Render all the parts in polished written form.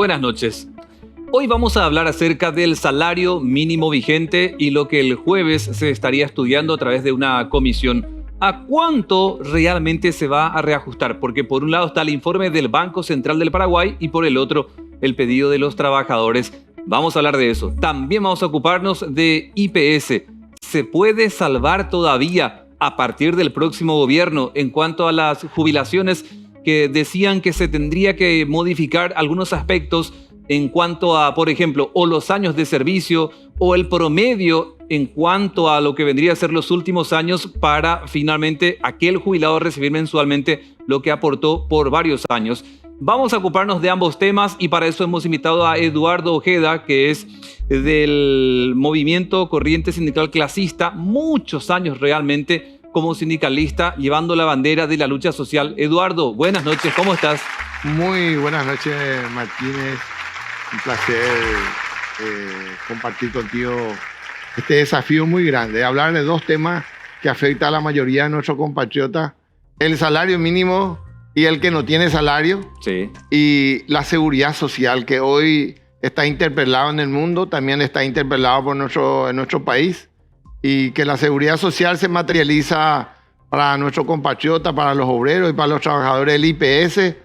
Buenas noches. Hoy vamos a hablar acerca del salario mínimo vigente y lo que el jueves se estaría estudiando a través de una comisión. ¿A cuánto realmente se va a reajustar? Porque por un lado está el informe del Banco Central del Paraguay y por el otro el pedido de los trabajadores. Vamos a hablar de eso. También vamos a ocuparnos de IPS. ¿Se puede salvar todavía a partir del próximo gobierno en cuanto a las jubilaciones que decían que se tendría que modificar algunos aspectos en cuanto a, por ejemplo, o los años de servicio o el promedio en cuanto a lo que vendría a ser los últimos años para finalmente aquel jubilado recibir mensualmente lo que aportó por varios años? Vamos a ocuparnos de ambos temas y para eso hemos invitado a Eduardo Ojeda, que es del movimiento Corriente Sindical Clasista, muchos años realmente como sindicalista, llevando la bandera de la lucha social. Eduardo, buenas noches, ¿cómo estás? Muy buenas noches, Martínez. Un placer compartir contigo este desafío muy grande, hablar de dos temas que afectan a la mayoría de nuestros compatriotas: el salario mínimo y el que no tiene salario, sí, y la seguridad social, que hoy está interpelado en el mundo, también está interpelado por en nuestro país, y que la seguridad social se materializa para nuestros compatriotas, para los obreros y para los trabajadores del IPS,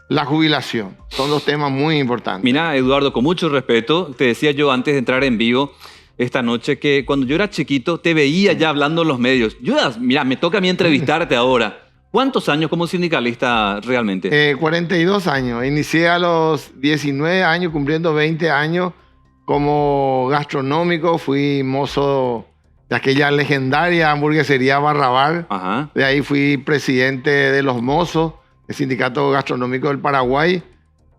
la jubilación. Son dos temas muy importantes. Mira, Eduardo, con mucho respeto, te decía yo antes de entrar en vivo esta noche que cuando yo era chiquito te veía ya hablando en los medios. Mira, me toca a mí entrevistarte ahora. ¿Cuántos años como sindicalista realmente? 42 años. Inicié a los 19 años, cumpliendo 20 años como gastronómico. Fui mozo de aquella legendaria hamburguesería Barrabar. Ajá. De ahí fui presidente de los mozos, el Sindicato Gastronómico del Paraguay.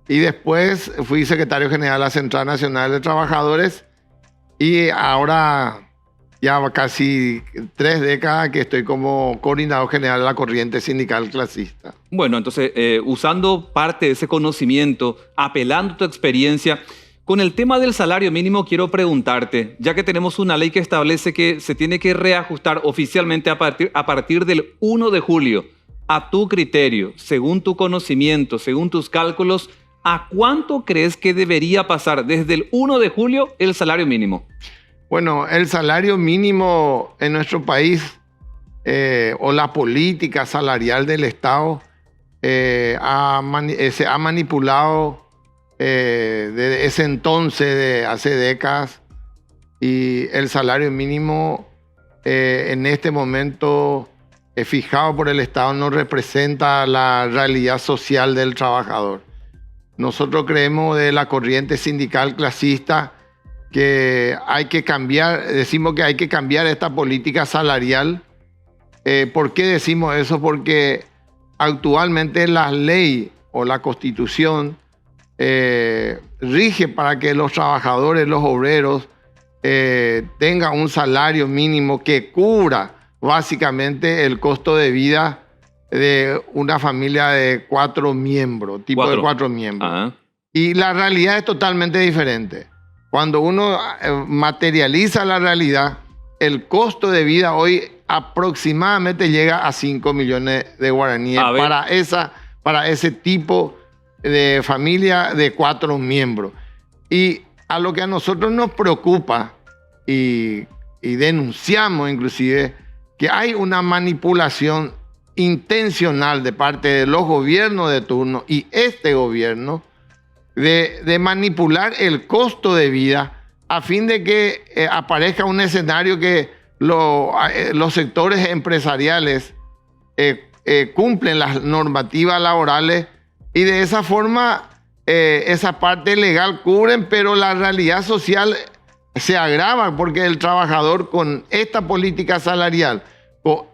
Y después fui secretario general de la Central Nacional de Trabajadores. Y ahora ya casi 3 décadas que estoy como coordinador general de la Corriente Sindical Clasista. Bueno, entonces, usando parte de ese conocimiento, apelando a tu experiencia, con el tema del salario mínimo quiero preguntarte, ya que tenemos una ley que establece que se tiene que reajustar oficialmente a partir del 1 de julio, a tu criterio, según tu conocimiento, según tus cálculos, ¿a cuánto crees que debería pasar desde el 1 de julio el salario mínimo? Bueno, el salario mínimo en nuestro país o la política salarial del Estado se ha manipulado desde ese entonces, de hace décadas, y el salario mínimo en este momento fijado por el Estado no representa la realidad social del trabajador. Nosotros creemos de la corriente sindical clasista que hay que cambiar, decimos que hay que cambiar esta política salarial. ¿Por qué decimos eso? Porque actualmente la ley o la Constitución rige para que los trabajadores, los obreros, tengan un salario mínimo que cubra básicamente el costo de vida de una familia de 4 miembros, de 4 miembros. Ajá. Y la realidad es totalmente diferente. Cuando uno materializa la realidad, el costo de vida hoy aproximadamente llega a 5 millones de guaraníes para ese tipo de familia de 4 miembros. Y a lo que a nosotros nos preocupa y denunciamos inclusive, que hay una manipulación intencional de parte de los gobiernos de turno y este gobierno de manipular el costo de vida a fin de que aparezca un escenario que los sectores empresariales cumplen las normativas laborales y de esa forma esa parte legal cubren, pero la realidad social se agrava porque el trabajador, con esta política salarial,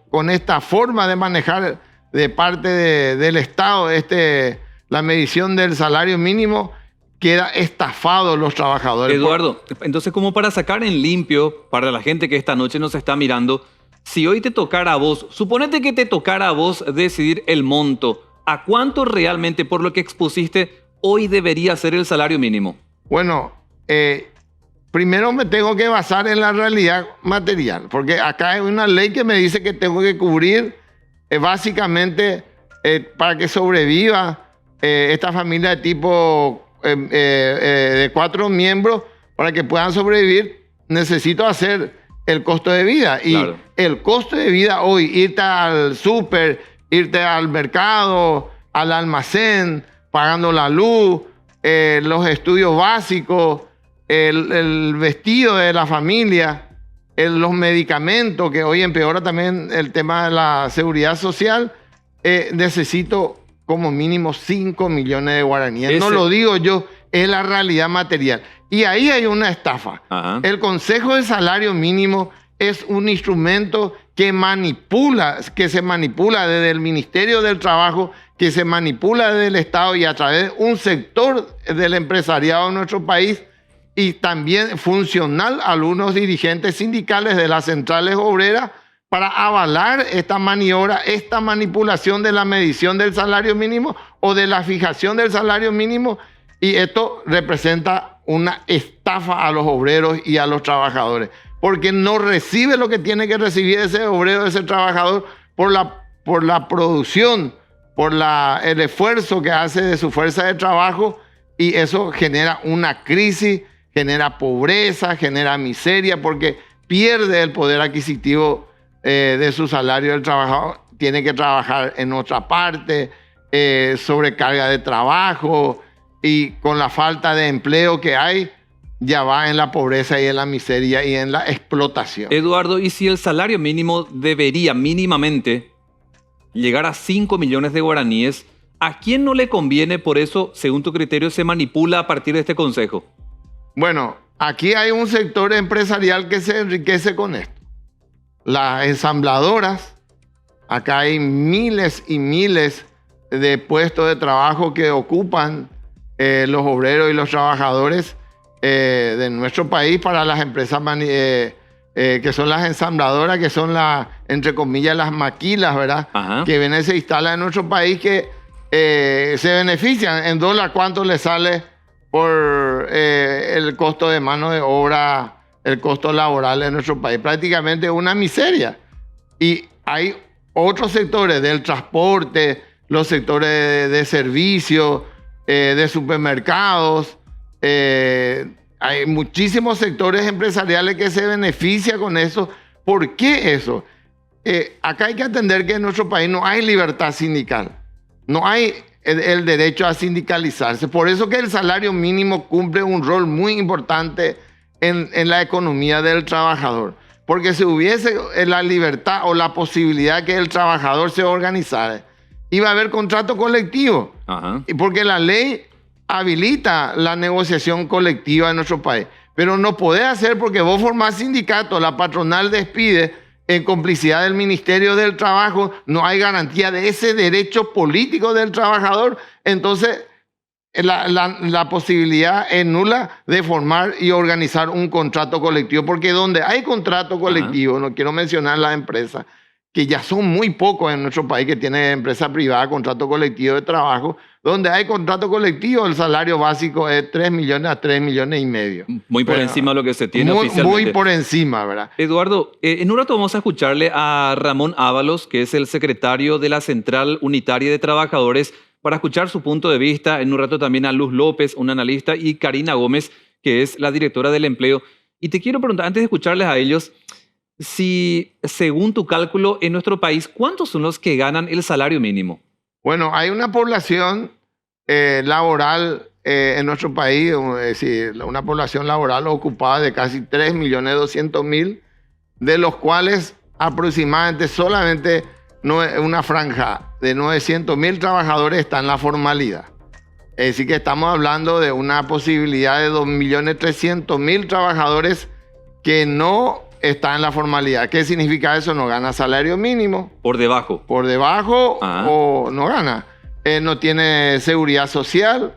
con esta forma de manejar de parte del Estado la medición del salario mínimo, queda estafado los trabajadores. Eduardo, entonces, como para sacar en limpio para la gente que esta noche nos está mirando, si hoy te tocara a vos, suponete que te tocara a vos decidir el monto, ¿a cuánto realmente, por lo que expusiste, hoy debería ser el salario mínimo? Bueno, primero me tengo que basar en la realidad material, porque acá hay una ley que me dice que tengo que cubrir básicamente para que sobreviva esta familia de tipo de 4 miembros para que puedan sobrevivir, necesito hacer el costo de vida. Y Claro. el costo de vida hoy, irte al súper, irte al mercado, al almacén, pagando la luz, los estudios básicos, el vestido de la familia, los medicamentos, que hoy empeora también el tema de la seguridad social, necesito como mínimo 5 millones de guaraníes. No lo digo yo, es la realidad material. Y ahí hay una estafa. Ajá. El Consejo de Salario Mínimo es un instrumento que se manipula desde el Ministerio del Trabajo, que se manipula desde el Estado y a través de un sector del empresariado en nuestro país, y también funcional a algunos dirigentes sindicales de las centrales obreras para avalar esta maniobra, esta manipulación de la medición del salario mínimo o de la fijación del salario mínimo, y esto representa una estafa a los obreros y a los trabajadores, porque no recibe lo que tiene que recibir ese obrero, ese trabajador, por la producción, por el esfuerzo que hace de su fuerza de trabajo, y eso genera una crisis, genera pobreza, genera miseria, porque pierde el poder adquisitivo de su salario del trabajador, tiene que trabajar en otra parte, sobrecarga de trabajo, y con la falta de empleo que hay, ya va en la pobreza y en la miseria y en la explotación. Eduardo, ¿y si el salario mínimo debería mínimamente llegar a 5 millones de guaraníes, a quién no le conviene? Por eso, según tu criterio, se manipula a partir de este consejo. Bueno, aquí hay un sector empresarial que se enriquece con esto. Las ensambladoras, acá hay miles y miles de puestos de trabajo que ocupan los obreros y los trabajadores de nuestro país para las empresas que son las ensambladoras, que son entre comillas, las maquilas, ¿verdad? Ajá. Que vienen, se instalan en nuestro país, que se benefician en dólar. ¿Cuánto les sale por el costo de mano de obra, el costo laboral en nuestro país? Prácticamente una miseria. Y hay otros sectores del transporte, los sectores de servicios, de supermercados. Hay muchísimos sectores empresariales que se benefician con eso. ¿Por qué eso? Acá hay que entender que en nuestro país no hay libertad sindical. No hay el derecho a sindicalizarse. Por eso que el salario mínimo cumple un rol muy importante en la economía del trabajador. Porque si hubiese la libertad o la posibilidad que el trabajador se organizara, iba a haber contrato colectivo. Ajá. Y porque la ley habilita la negociación colectiva en nuestro país. Pero no podés hacer, porque vos formás sindicato, la patronal despide en complicidad del Ministerio del Trabajo, no hay garantía de ese derecho político del trabajador. Entonces, la posibilidad es nula de formar y organizar un contrato colectivo, porque donde hay contrato colectivo, no quiero mencionar las empresas, que ya son muy pocos en nuestro país que tienen empresa privada, contrato colectivo de trabajo, donde hay contrato colectivo, el salario básico es 3 millones a 3 millones y medio. Muy por encima de lo que se tiene oficialmente. Muy por encima, ¿verdad? Eduardo, en un rato vamos a escucharle a Ramón Ábalos, que es el secretario de la Central Unitaria de Trabajadores, para escuchar su punto de vista. En un rato también a Luz López, un analista, y Karina Gómez, que es la directora del empleo. Y te quiero preguntar, antes de escucharles a ellos, si según tu cálculo en nuestro país, ¿cuántos son los que ganan el salario mínimo? Bueno, hay una población laboral en nuestro país, es decir, una población laboral ocupada de casi 3.200.000, de los cuales aproximadamente solamente una franja de 900.000 trabajadores está en la formalidad. Es decir, que estamos hablando de una posibilidad de 2.300.000 trabajadores que no están en la formalidad. ¿Qué significa eso? No gana salario mínimo. Por debajo. Por debajo. O no gana. No tiene seguridad social,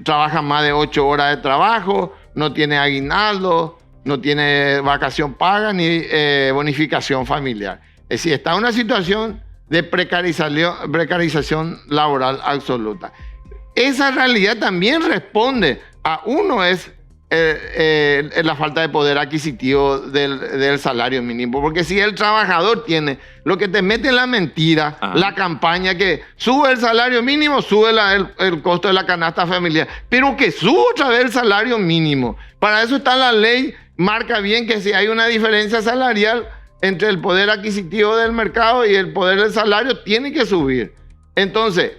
trabaja más de 8 horas de trabajo, no tiene aguinaldo, no tiene vacación paga ni bonificación familiar. Es decir, está en una situación de precarización laboral absoluta. Esa realidad también responde a uno es la falta de poder adquisitivo del salario mínimo. Porque si el trabajador tiene lo que te mete en la mentira, la campaña que sube el salario mínimo, sube el costo de la canasta familiar, pero que sube otra vez el salario mínimo. Para eso está la ley, marca bien que si hay una diferencia salarial entre el poder adquisitivo del mercado y el poder del salario, tiene que subir. Entonces,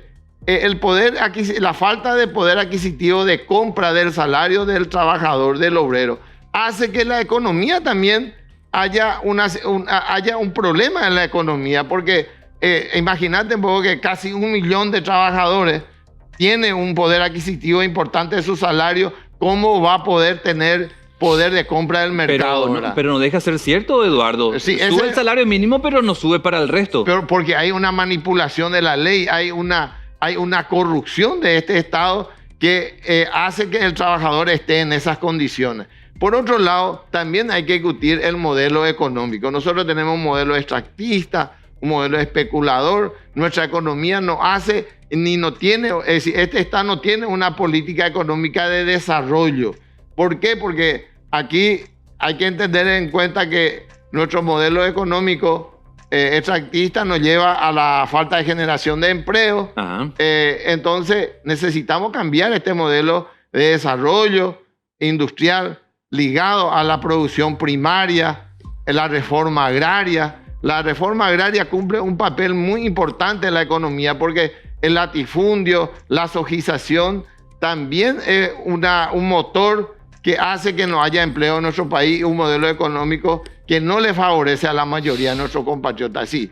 la falta de poder adquisitivo de compra del salario del trabajador, del obrero, hace que la economía también haya un problema en la economía, porque imagínate un poco que casi 1 millón de trabajadores tiene un poder adquisitivo importante de su salario. ¿Cómo va a poder tener poder de compra del mercado? Pero no deja ser cierto, Eduardo. Sí, sube el salario mínimo, pero no sube para el resto. Pero porque hay una manipulación de la ley, hay una corrupción de este Estado que hace que el trabajador esté en esas condiciones. Por otro lado, también hay que discutir el modelo económico. Nosotros tenemos un modelo extractivista, un modelo especulador. Nuestra economía no hace ni no tiene, es decir, este Estado no tiene una política económica de desarrollo. ¿Por qué? Porque aquí hay que tener en cuenta que nuestro modelo económico extractivista nos lleva a la falta de generación de empleo. Entonces necesitamos cambiar este modelo de desarrollo industrial ligado a la producción primaria, la reforma agraria. La reforma agraria cumple un papel muy importante en la economía porque el latifundio, la sojización también es un motor que hace que no haya empleo en nuestro país, un modelo económico que no le favorece a la mayoría de nuestros compatriotas. Sí,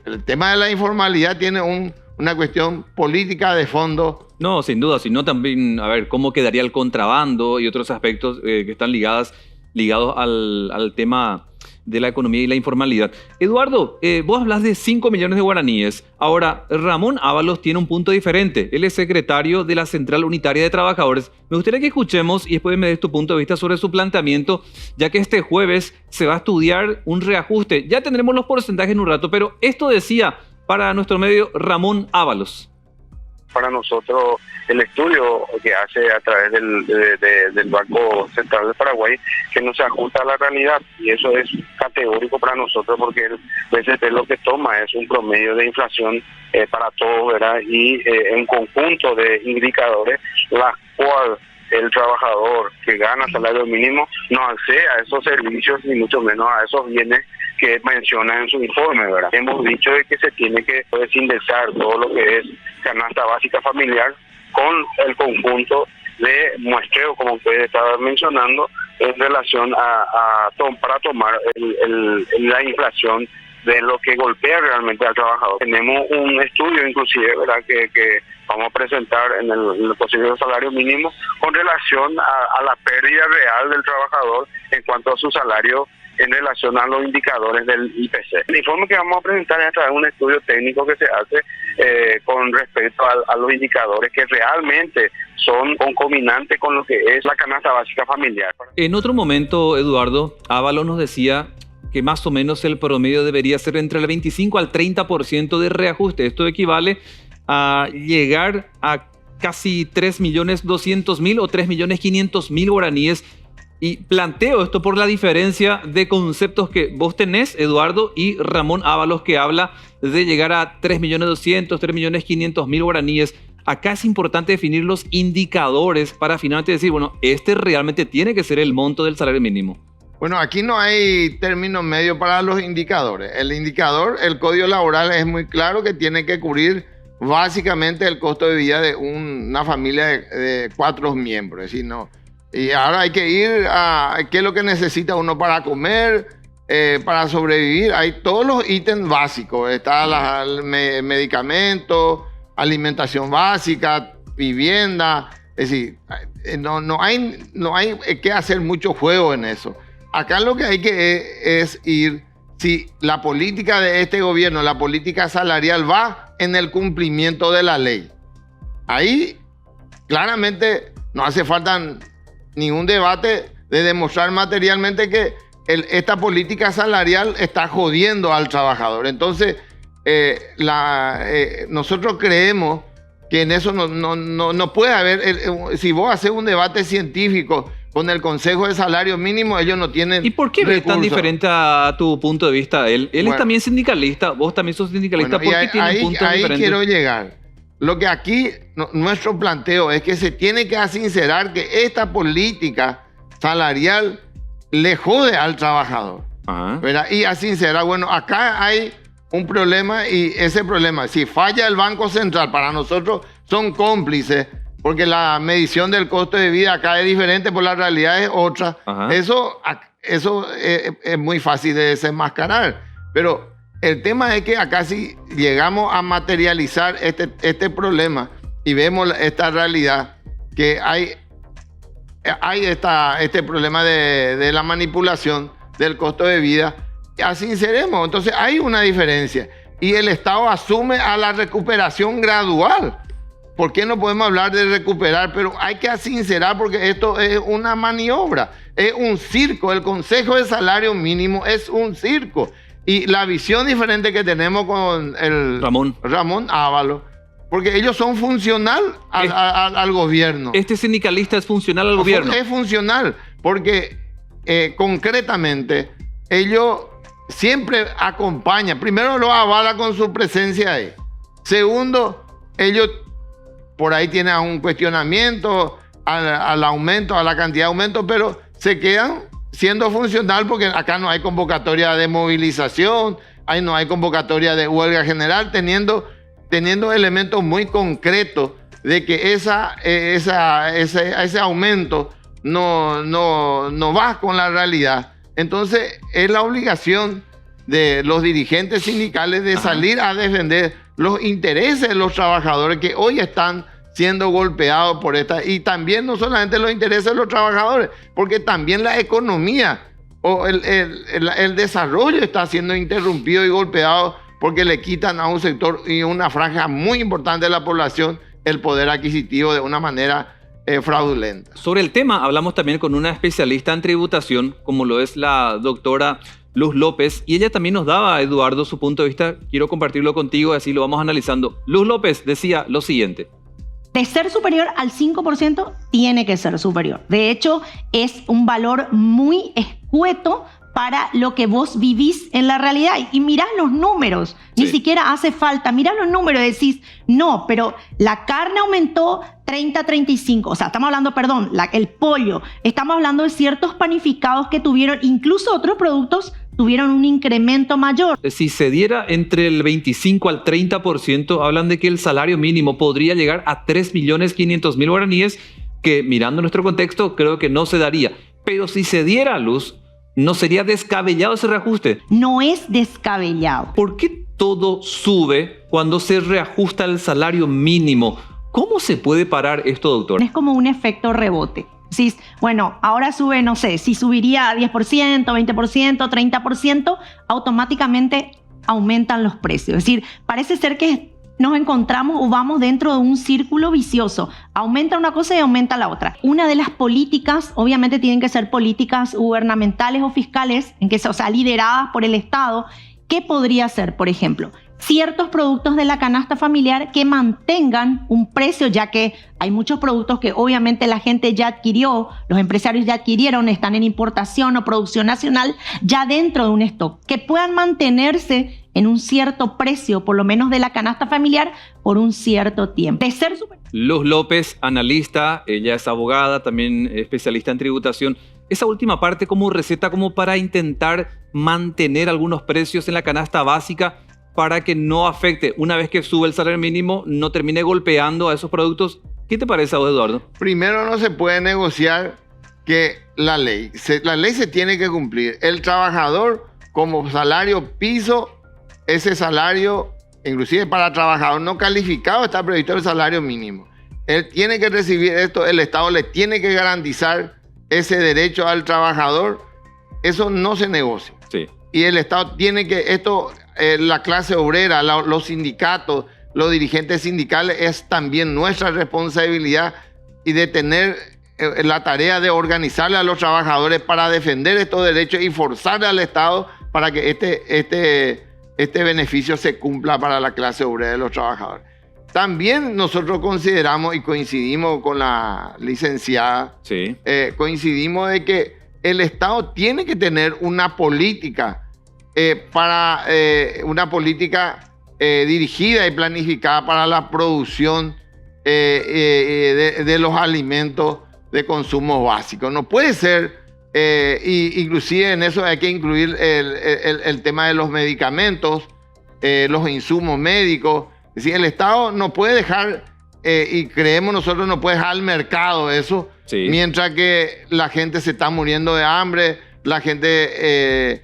el tema de la informalidad tiene una cuestión política de fondo. No, sin duda, sino también, a ver, cómo quedaría el contrabando y otros aspectos que están ligados al tema de la economía y la informalidad. Eduardo, vos hablas de 5 millones de guaraníes. Ahora, Ramón Ábalos tiene un punto diferente. Él es secretario de la Central Unitaria de Trabajadores. Me gustaría que escuchemos y después me des tu punto de vista sobre su planteamiento, ya que este jueves se va a estudiar un reajuste. Ya tendremos los porcentajes en un rato, pero esto decía para nuestro medio Ramón Ábalos. Para nosotros, el estudio que hace a través del Banco Central del Paraguay, que no se ajusta a la realidad, y eso es categórico para nosotros porque el BCP lo que toma es un promedio de inflación para todos, ¿verdad? Y un conjunto de indicadores, la cual el trabajador que gana salario mínimo no accede a esos servicios ni mucho menos a esos bienes que menciona en su informe, ¿verdad? Hemos dicho de que se tiene que indexar todo lo que es canasta básica familiar con el conjunto de muestreo, como usted estaba mencionando, en relación para tomar la inflación de lo que golpea realmente al trabajador. Tenemos un estudio inclusive, ¿verdad?, que vamos a presentar en el posible salario mínimo con relación a la pérdida real del trabajador en cuanto a su salario en relación a los indicadores del IPC. El informe que vamos a presentar es a través de un estudio técnico que se hace con respecto a los indicadores que realmente son concominantes con lo que es la canasta básica familiar. En otro momento, Eduardo, Ábalos nos decía que más o menos el promedio debería ser entre el 25 al 30% de reajuste. Esto equivale a llegar a casi 3.200.000 o 3.500.000 guaraníes. Y planteo esto por la diferencia de conceptos que vos tenés, Eduardo, y Ramón Ábalos, que habla de llegar a 3.200.000, 3.500.000 guaraníes. Acá es importante definir los indicadores para finalmente decir, bueno, este realmente tiene que ser el monto del salario mínimo. Bueno, aquí no hay término medio para los indicadores. El Código Laboral es muy claro que tiene que cubrir básicamente el costo de vida de una familia de 4 miembros. Es decir, no. Y ahora hay que ir a qué es lo que necesita uno para comer, para sobrevivir. Hay todos los ítems básicos. Está el medicamento, alimentación básica, vivienda. Es decir, no hay que hacer mucho juego en eso. Acá lo que hay que es ir, si la política de este gobierno, la política salarial va en el cumplimiento de la ley. Ahí claramente no hace falta ningún debate de demostrar materialmente que esta política salarial está jodiendo al trabajador. Entonces, nosotros creemos que en eso no puede haber, si vos haces un debate científico con el Consejo de Salario Mínimo, ellos no tienen ¿Y por qué ves tan diferente a tu punto de vista? Él Bueno. es también sindicalista, vos también sos sindicalista. Bueno, ¿Por qué tienen puntos ahí diferentes? quiero llegar. Lo que aquí nuestro planteo es que se tiene que sincerar que esta política salarial le jode al trabajador. Ajá. ¿Verdad? Y a sincerar, bueno, acá hay un problema y ese problema, si falla el Banco Central, para nosotros son cómplices, porque la medición del costo de vida acá es diferente, pues la realidad es otra. Ajá. Eso es muy fácil de desenmascarar. Pero el tema es que acá si llegamos a materializar este problema y vemos esta realidad, que hay este problema de la manipulación del costo de vida, sinceremos, entonces hay una diferencia. Y el Estado asume a la recuperación gradual. ¿Por qué no podemos hablar de recuperar? Pero hay que sincerar porque esto es una maniobra, es un circo. El Consejo de Salario Mínimo es un circo. Y la visión diferente que tenemos con el Ramón Ábalos, porque ellos son funcional al gobierno. Este sindicalista es funcional al gobierno. Es funcional, porque concretamente ellos siempre acompañan. Primero lo avala con su presencia ahí. Segundo, ellos por ahí tienen un cuestionamiento al aumento, a la cantidad de aumento, pero se quedan siendo funcional porque acá no hay convocatoria de movilización, ahí no hay convocatoria de huelga general, teniendo elementos muy concretos de que ese aumento no va con la realidad. Entonces es la obligación de los dirigentes sindicales de salir a defender los intereses de los trabajadores que hoy están siendo golpeados por esta, y también no solamente los intereses de los trabajadores, porque también la economía o el desarrollo está siendo interrumpido y golpeado porque le quitan a un sector y una franja muy importante de la población el poder adquisitivo de una manera fraudulenta. Sobre el tema hablamos también con una especialista en tributación, como lo es la doctora Luz López, y ella también nos daba, Eduardo, su punto de vista. Quiero compartirlo contigo, así lo vamos analizando. Luz López decía lo siguiente. De ser superior al 5%, tiene que ser superior. De hecho, es un valor muy escueto para lo que vos vivís en la realidad. Y mirá los números, ni siquiera hace falta. Mirá los números y decís, no, pero la carne aumentó 30-35. O sea, estamos hablando, perdón, el pollo. Estamos hablando de ciertos panificados que tuvieron, incluso otros productos tuvieron un incremento mayor. Si se diera entre el 25 al 30%, hablan de que el salario mínimo podría llegar a 3.500.000 guaraníes, que mirando nuestro contexto creo que no se daría. Pero si se diera a luz, ¿no sería descabellado ese reajuste? No es descabellado. ¿Por qué todo sube cuando se reajusta el salario mínimo? ¿Cómo se puede parar esto, doctor? Es como un efecto rebote. Si, bueno, ahora sube, no sé, si subiría a 10%, 20%, 30%, automáticamente aumentan los precios. Es decir, parece ser que nos encontramos o vamos dentro de un círculo vicioso. Aumenta una cosa y aumenta la otra. Una de las políticas, obviamente tienen que ser políticas gubernamentales o fiscales, o sea, lideradas por el Estado. ¿Qué podría ser, por ejemplo? Ciertos productos de la canasta familiar que mantengan un precio, ya que hay muchos productos que obviamente la gente ya adquirió, los empresarios ya adquirieron, están en importación o producción nacional, ya dentro de un stock, que puedan mantenerse en un cierto precio, por lo menos de la canasta familiar, por un cierto tiempo. De ser Luz López, analista, ella es abogada, también especialista en tributación. Esa última parte como receta, como para intentar mantener algunos precios en la canasta básica, para que no afecte, una vez que sube el salario mínimo, no termine golpeando a esos productos. ¿Qué te parece a vos, Eduardo? Primero, no se puede negociar que la ley se tiene que cumplir. El trabajador, como salario piso, ese salario, inclusive para trabajador no calificado, está previsto el salario mínimo. Él tiene que recibir esto, el Estado le tiene que garantizar ese derecho al trabajador. Eso no se negocia. Sí. Y el Estado tiene que, la clase obrera, los sindicatos, los dirigentes sindicales, es también nuestra responsabilidad y de tener la tarea de organizarle a los trabajadores para defender estos derechos y forzarle al Estado para que este beneficio se cumpla para la clase obrera de los trabajadores. También nosotros consideramos y coincidimos con la licenciada, Sí. coincidimos de que el Estado tiene que tener una política dirigida y planificada para la producción de los alimentos de consumo básico. No puede ser, inclusive en eso hay que incluir el tema de los medicamentos, los insumos médicos. Es decir, el Estado no puede dejar, y creemos nosotros, no puede dejar al mercado eso, Sí. mientras que la gente se está muriendo de hambre, la gente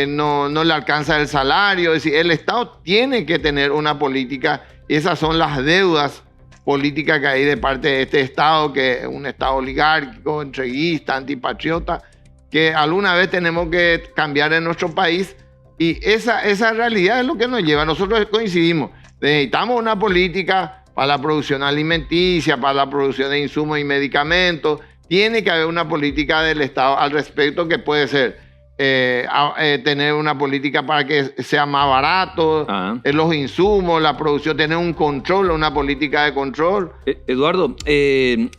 no le alcanza el salario. Es decir, el Estado tiene que tener una política, y esas son las deudas políticas que hay de parte de este Estado, que es un Estado oligárquico, entreguista, antipatriota, que alguna vez tenemos que cambiar en nuestro país, y esa realidad es lo que nos lleva. Nosotros coincidimos, necesitamos una política para la producción alimenticia, para la producción de insumos y medicamentos. Tiene que haber una política del Estado al respecto, que puede ser tener una política para que sea más barato los insumos, la producción, tener un control, una política de control. Eduardo, en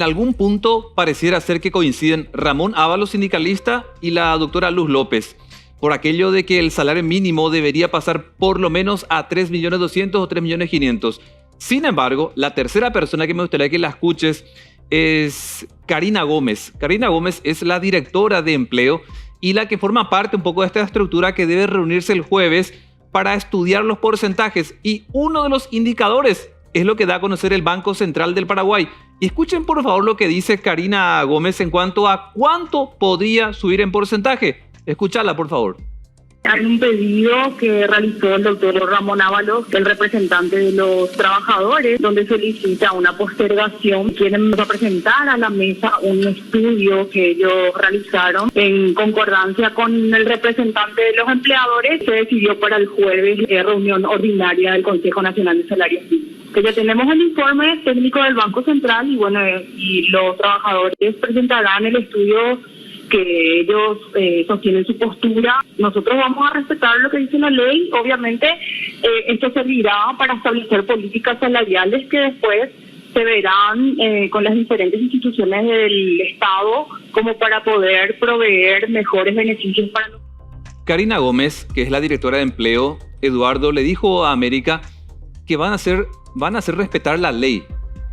algún punto pareciera ser que coinciden Ramón Ábalos, sindicalista, y la doctora Luz López, por aquello de que el salario mínimo debería pasar por lo menos a 3.200.000 o 3.500.000. Sin embargo, la tercera persona que me gustaría que la escuches es Karina Gómez. Karina Gómez es la directora de empleo y la que forma parte un poco de esta estructura que debe reunirse el jueves para estudiar los porcentajes. Y uno de los indicadores es lo que da a conocer el Banco Central del Paraguay. Y escuchen por favor lo que dice Karina Gómez en cuanto a cuánto podría subir en porcentaje. Escúchala, por favor. Hay un pedido que realizó el doctor Ramón Ábalos, el representante de los trabajadores, donde solicita una postergación. Quieren representar a la mesa un estudio que ellos realizaron en concordancia con el representante de los empleadores. Se decidió para el jueves reunión ordinaria del Consejo Nacional de Salarios Mínimos. Que ya tenemos el informe técnico del Banco Central y bueno, y los trabajadores presentarán el estudio que ellos sostienen su postura. Nosotros vamos a respetar lo que dice la ley. Obviamente esto servirá para establecer políticas salariales que después se verán con las diferentes instituciones del Estado como para poder proveer mejores beneficios para nosotros. Karina Gómez, que es la directora de empleo, Eduardo, le dijo a América que van a hacer respetar la ley.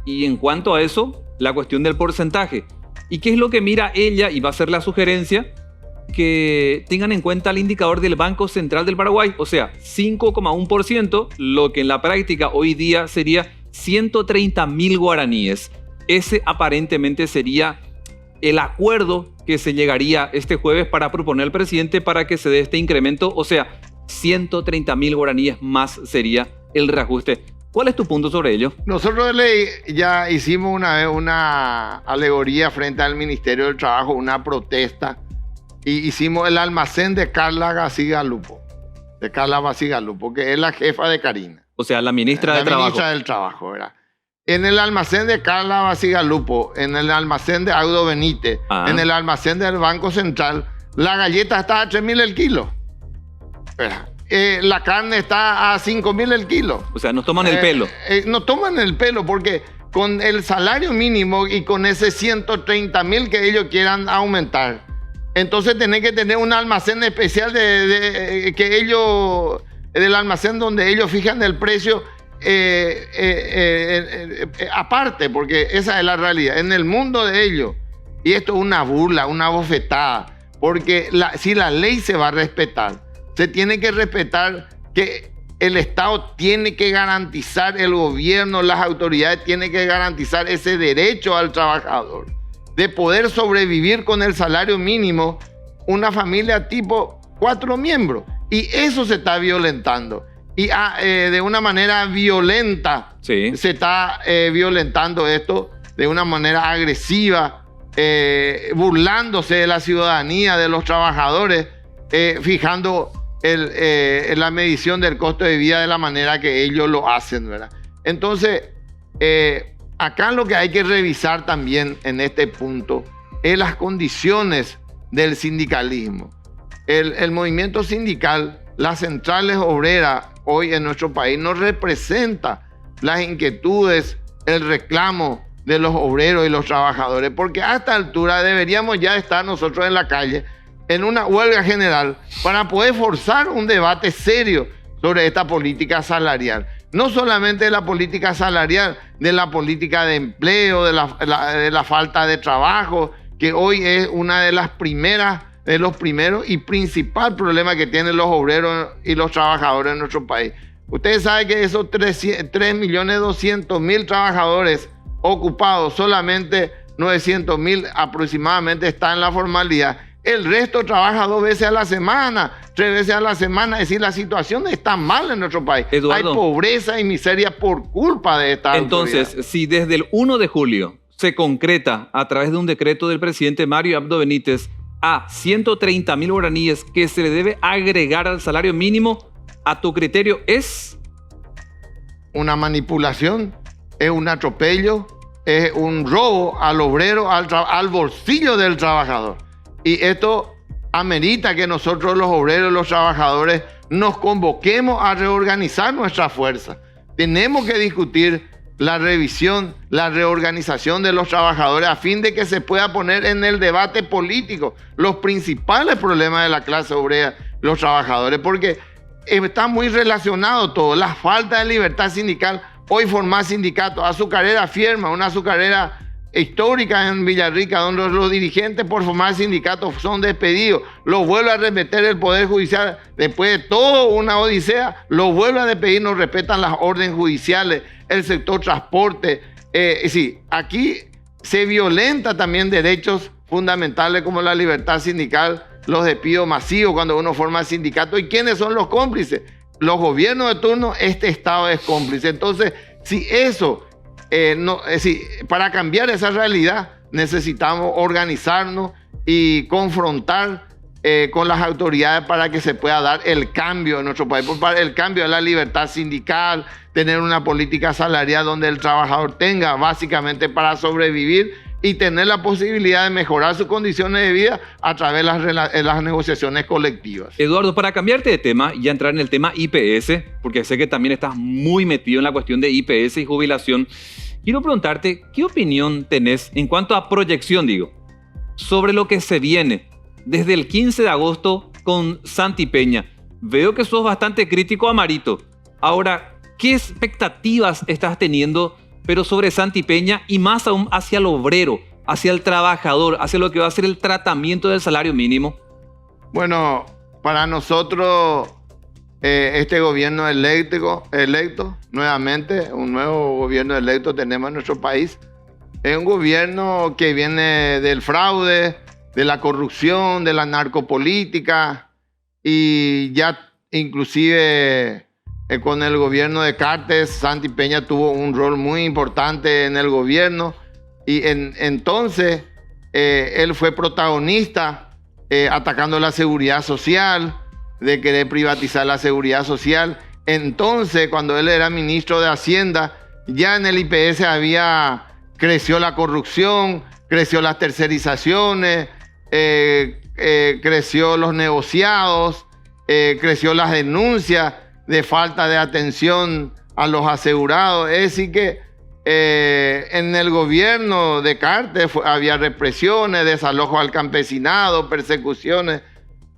Y en cuanto a eso, la cuestión del porcentaje. ¿Y qué es lo que mira ella? Y va a ser la sugerencia que tengan en cuenta el indicador del Banco Central del Paraguay, o sea, 5,1%, lo que en la práctica hoy día sería 130.000 guaraníes. Ese aparentemente sería el acuerdo que se llegaría este jueves para proponer al presidente para que se dé este incremento, o sea, 130.000 guaraníes más sería el reajuste. ¿Cuál es tu punto sobre ello? Nosotros ya hicimos una vez una alegoría frente al Ministerio del Trabajo, una protesta, y hicimos el almacén de Carla Basigalupo, que es la jefa de Karina. O sea, la ministra de Trabajo. La ministra del Trabajo, ¿verdad? En el almacén de Carla Basigalupo, en el almacén de Audo Benítez, en el almacén del Banco Central, la galleta está a 3.000 el kilo, ¿verdad? La carne está a 5.000 el kilo. O sea, nos toman el pelo. Nos toman el pelo porque con el salario mínimo y con ese 130.000 que ellos quieran aumentar, entonces tenés que tener un almacén especial del almacén donde ellos fijan el precio aparte, porque esa es la realidad. En el mundo de ellos, y esto es una burla, una bofetada, porque si la ley se va a respetar, se tiene que respetar que el Estado tiene que garantizar, el gobierno, las autoridades tienen que garantizar ese derecho al trabajador de poder sobrevivir con el salario mínimo, una familia tipo 4 miembros. Y eso se está violentando. Y de una manera violenta se está violentando esto, de una manera agresiva, burlándose de la ciudadanía, de los trabajadores, fijando la medición del costo de vida de la manera que ellos lo hacen, ¿verdad? Entonces, acá lo que hay que revisar también en este punto es las condiciones del sindicalismo. El movimiento sindical, las centrales obreras hoy en nuestro país no representa las inquietudes, el reclamo de los obreros y los trabajadores, porque a esta altura deberíamos ya estar nosotros en la calle en una huelga general para poder forzar un debate serio sobre esta política salarial. No solamente de la política salarial, de la política de empleo, de la falta de trabajo, que hoy es una de los primeros y principal problema que tienen los obreros y los trabajadores en nuestro país. Ustedes saben que esos 3.200.000 trabajadores ocupados, solamente 900.000 aproximadamente están en la formalidad. El resto trabaja 2 veces a la semana, 3 veces a la semana. Es decir, la situación está mal en nuestro país. Eduardo, hay pobreza y miseria por culpa de esta entonces, autoridad. Si desde el 1 de julio se concreta a través de un decreto del presidente Mario Abdo Benítez a 130.000 guaraníes que se le debe agregar al salario mínimo, a tu criterio, ¿es una manipulación? ¿Es un atropello? ¿Es un robo al obrero, al bolsillo del trabajador? Y esto amerita que nosotros los obreros, los trabajadores, nos convoquemos a reorganizar nuestra fuerza. Tenemos que discutir la revisión, la reorganización de los trabajadores a fin de que se pueda poner en el debate político los principales problemas de la clase obrera, los trabajadores, porque está muy relacionado todo. La falta de libertad sindical. Hoy formar sindicatos, azucarera Fierma, una azucarera histórica en Villarrica, donde los dirigentes por formar sindicatos son despedidos. Lo vuelve a repetir el Poder Judicial, después de toda una odisea, lo vuelve a despedir, no respetan las órdenes judiciales, el sector transporte. Sí, aquí se violenta también derechos fundamentales como la libertad sindical, los despidos masivos cuando uno forma sindicato. ¿Y quiénes son los cómplices? Los gobiernos de turno. Este Estado es cómplice. Entonces, si eso... para cambiar esa realidad necesitamos organizarnos y confrontar con las autoridades para que se pueda dar el cambio en nuestro país, el cambio de la libertad sindical, tener una política salarial donde el trabajador tenga básicamente para sobrevivir y tener la posibilidad de mejorar sus condiciones de vida a través de las negociaciones colectivas. Eduardo, para cambiarte de tema y entrar en el tema IPS, porque sé que también estás muy metido en la cuestión de IPS y jubilación, quiero preguntarte, ¿qué opinión tenés en cuanto a proyección, sobre lo que se viene desde el 15 de agosto con Santi Peña? Veo que sos bastante crítico a Marito. Ahora, ¿qué expectativas estás teniendo, pero sobre Santi Peña y más aún hacia el obrero, hacia el trabajador, hacia lo que va a ser el tratamiento del salario mínimo? Bueno, para nosotros, este gobierno electo, nuevamente, un nuevo gobierno electo tenemos en nuestro país, es un gobierno que viene del fraude, de la corrupción, de la narcopolítica, y ya inclusive con el gobierno de Cartes, Santi Peña tuvo un rol muy importante en el gobierno, y entonces él fue protagonista atacando la seguridad social, de querer privatizar la seguridad social. Entonces, cuando él era ministro de Hacienda, ya en el IPS creció la corrupción, creció las tercerizaciones, creció los negociados, creció las denuncias de falta de atención a los asegurados. Es decir que en el gobierno de Cartes había represiones, desalojo al campesinado, persecuciones.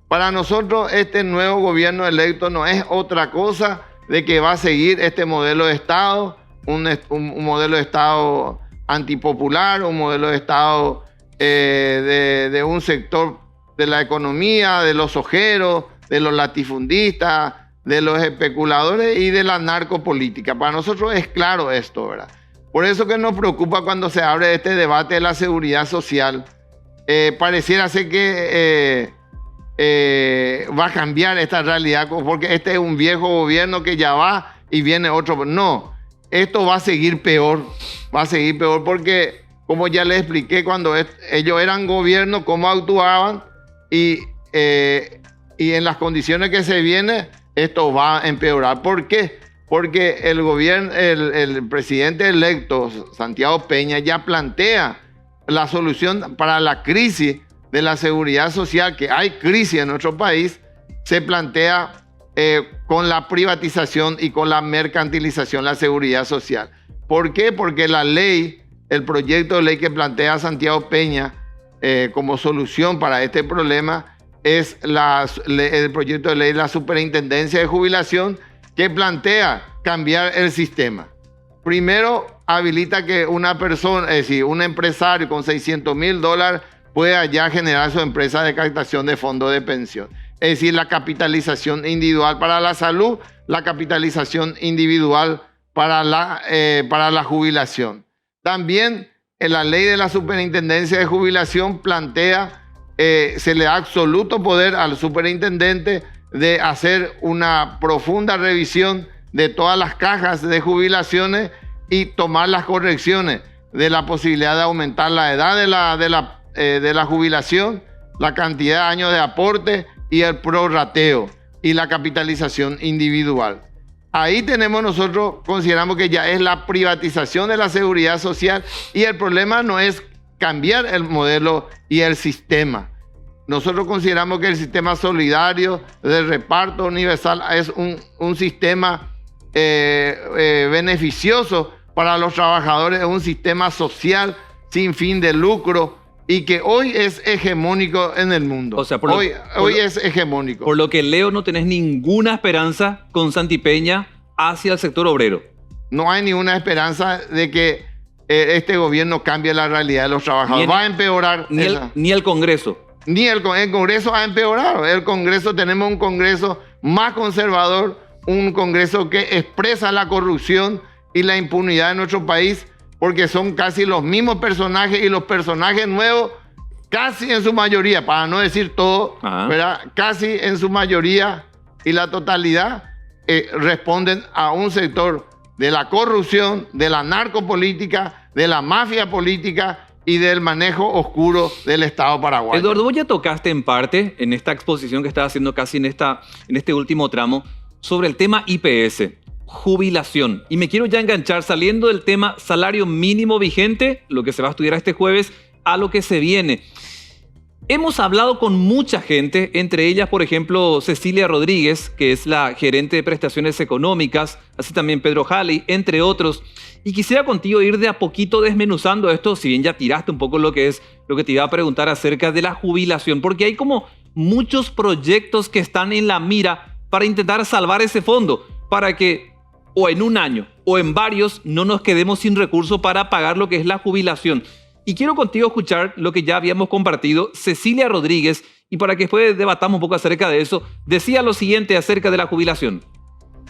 Para nosotros este nuevo gobierno electo no es otra cosa de que va a seguir este modelo de Estado, un modelo de Estado antipopular, un modelo de Estado de un sector de la economía, de los ojeros, de los latifundistas, de los especuladores y de la narcopolítica. Para nosotros es claro esto, ¿verdad? Por eso que nos preocupa cuando se abre este debate de la seguridad social. Pareciera ser que va a cambiar esta realidad, porque este es un viejo gobierno que ya va y viene otro. No, esto va a seguir peor porque, como ya les expliqué, cuando ellos eran gobierno, cómo actuaban y en las condiciones que se vienen, esto va a empeorar. ¿Por qué? Porque el presidente electo, Santiago Peña, ya plantea la solución para la crisis de la seguridad social, que hay crisis en nuestro país. Se plantea con la privatización y con la mercantilización de la seguridad social. ¿Por qué? Porque la ley, el proyecto de ley que plantea Santiago Peña como solución para este problema es el proyecto de ley de la Superintendencia de Jubilación, que plantea cambiar el sistema. Primero, habilita que una persona, es decir, un empresario con $600,000 pueda ya generar su empresa de captación de fondos de pensión. Es decir, la capitalización individual para la salud, la capitalización individual para la jubilación. También en la ley de la Superintendencia de Jubilación plantea, se le da absoluto poder al superintendente de hacer una profunda revisión de todas las cajas de jubilaciones y tomar las correcciones de la posibilidad de aumentar la edad de la jubilación, la cantidad de años de aporte y el prorrateo y la capitalización individual. Ahí nosotros consideramos que ya es la privatización de la seguridad social, y el problema no es cambiar el modelo y el sistema. Nosotros consideramos que el sistema solidario de reparto universal es un sistema beneficioso para los trabajadores, es un sistema social sin fin de lucro y que hoy es hegemónico en el mundo. O sea, hoy es hegemónico. Por lo que leo, no tenés ninguna esperanza con Santi Peña hacia el sector obrero. No hay ninguna esperanza de que este gobierno cambie la realidad de los trabajadores. Va a empeorar. Ni el Congreso. Ni el Congreso ha empeorado. Tenemos un Congreso más conservador, un Congreso que expresa la corrupción y la impunidad de nuestro país, porque son casi los mismos personajes, y los personajes nuevos, casi en su mayoría, para no decir todo, ¿verdad? Casi en su mayoría y la totalidad responden a un sector de la corrupción, de la narcopolítica, de la mafia política y del manejo oscuro del Estado paraguayo. Eduardo, vos ya tocaste en parte en esta exposición que estás haciendo casi en este último tramo sobre el tema IPS, jubilación. Y me quiero ya enganchar saliendo del tema salario mínimo vigente, lo que se va a estudiar este jueves, a lo que se viene. Hemos hablado con mucha gente, entre ellas, por ejemplo, Cecilia Rodríguez, que es la gerente de prestaciones económicas, así también Pedro Jali, entre otros. Y quisiera contigo ir de a poquito desmenuzando esto, si bien ya tiraste un poco lo que te iba a preguntar acerca de la jubilación, porque hay como muchos proyectos que están en la mira para intentar salvar ese fondo, para que o en un año o en varios no nos quedemos sin recursos para pagar lo que es la jubilación. Y quiero contigo escuchar lo que ya habíamos compartido, Cecilia Rodríguez, y para que después debatamos un poco acerca de eso, decía lo siguiente acerca de la jubilación.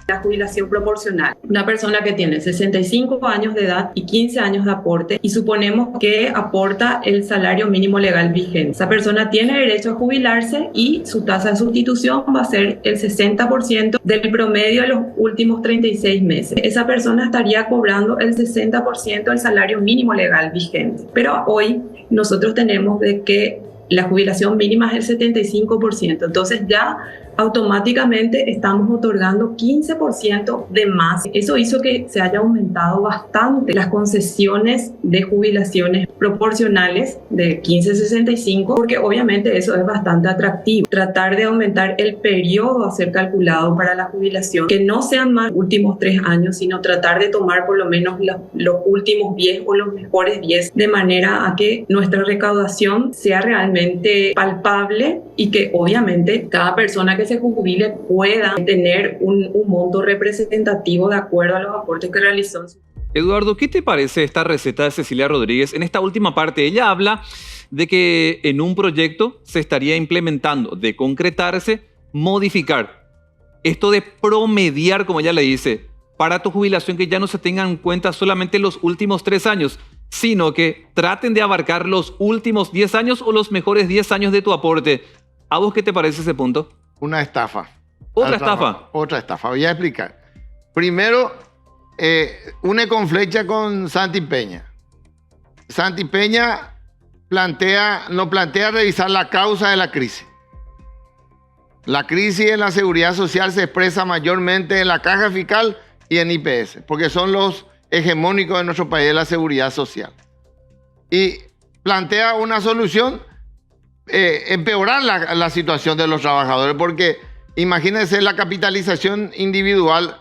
La jubilación proporcional. Una persona que tiene 65 años de edad y 15 años de aporte, y suponemos que aporta el salario mínimo legal vigente. Esa persona tiene derecho a jubilarse y su tasa de sustitución va a ser el 60% del promedio de los últimos 36 meses. Esa persona estaría cobrando el 60% del salario mínimo legal vigente. Pero hoy nosotros tenemos de que la jubilación mínima es el 75%. Entonces ya automáticamente estamos otorgando 15% de más. Eso hizo que se haya aumentado bastante las concesiones de jubilaciones proporcionales de 15-65, porque obviamente eso es bastante atractivo. Tratar de aumentar el periodo a ser calculado para la jubilación, que no sean más los últimos 3 años, sino tratar de tomar por lo menos los últimos 10 o los mejores 10, de manera a que nuestra recaudación sea realmente palpable y que obviamente cada persona que se jubile pueda tener un monto representativo de acuerdo a los aportes que realizó. Eduardo, ¿qué te parece esta receta de Cecilia Rodríguez? En esta última parte ella habla de que en un proyecto se estaría implementando, de concretarse, modificar. Esto de promediar, como ella le dice, para tu jubilación, que ya no se tengan en cuenta solamente los últimos 3 años, sino que traten de abarcar los últimos 10 años o los mejores 10 años de tu aporte. ¿A vos qué te parece ese punto? Una estafa. ¿Otra estafa? Otra estafa. Voy a explicar. Primero, une con flecha con Santi Peña. Santi Peña no plantea revisar la causa de la crisis. La crisis en la seguridad social se expresa mayormente en la caja fiscal y en IPS, porque son los hegemónicos de nuestro país de la seguridad social. Y plantea una solución, empeorar la situación de los trabajadores, porque Imagínense la capitalización individual,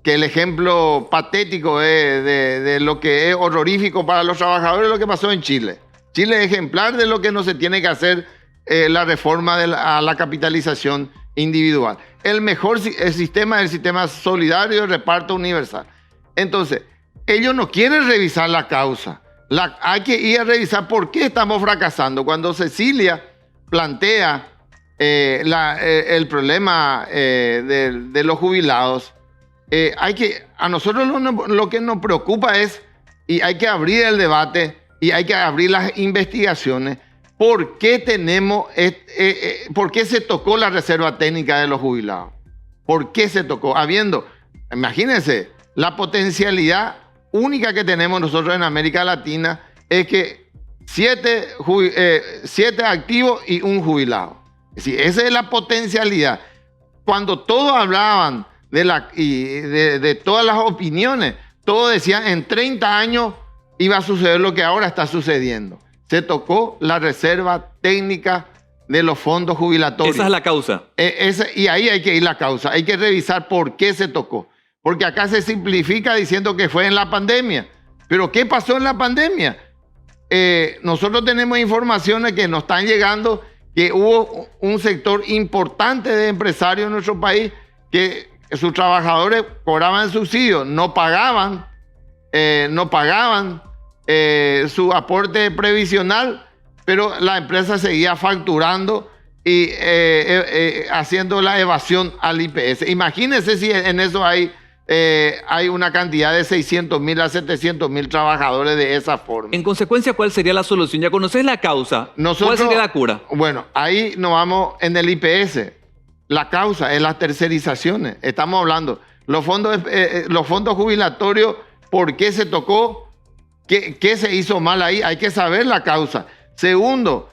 que el ejemplo patético de lo que es horrorífico para los trabajadores, lo que pasó en Chile. Chile es ejemplar de lo que no se tiene que hacer la reforma a la capitalización individual. El mejor sistema es el sistema solidario de reparto universal. Entonces, ellos no quieren revisar la causa. Hay que ir a revisar por qué estamos fracasando. Cuando Cecilia plantea el problema de los jubilados, a nosotros lo que nos preocupa es, y hay que abrir el debate y hay que abrir las investigaciones, ¿por qué se tocó la reserva técnica de los jubilados? ¿Por qué se tocó? Imagínense, la potencialidad única que tenemos nosotros en América Latina es que 7 activos y un jubilado. Es decir, esa es la potencialidad. Cuando todos hablaban de todas las opiniones, todos decían en 30 años iba a suceder lo que ahora está sucediendo. Se tocó la reserva técnica de los fondos jubilatorios. Esa es la causa. Y ahí hay que ir la causa. Hay que revisar por qué se tocó. Porque acá se simplifica diciendo que fue en la pandemia. Pero ¿qué pasó en la pandemia? Nosotros tenemos informaciones que nos están llegando que hubo un sector importante de empresarios en nuestro país que sus trabajadores cobraban subsidios, no pagaban su aporte previsional, pero la empresa seguía facturando y haciendo la evasión al IPS. Imagínense si en eso hay una cantidad de 600.000 a 700.000 trabajadores de esa forma. En consecuencia, ¿cuál sería la solución? Ya conoces la causa. ¿Cuál sería la cura? Bueno, ahí nos vamos en el IPS. La causa es las tercerizaciones. Estamos hablando, los fondos jubilatorios, ¿por qué se tocó? ¿Qué se hizo mal ahí? Hay que saber la causa. Segundo,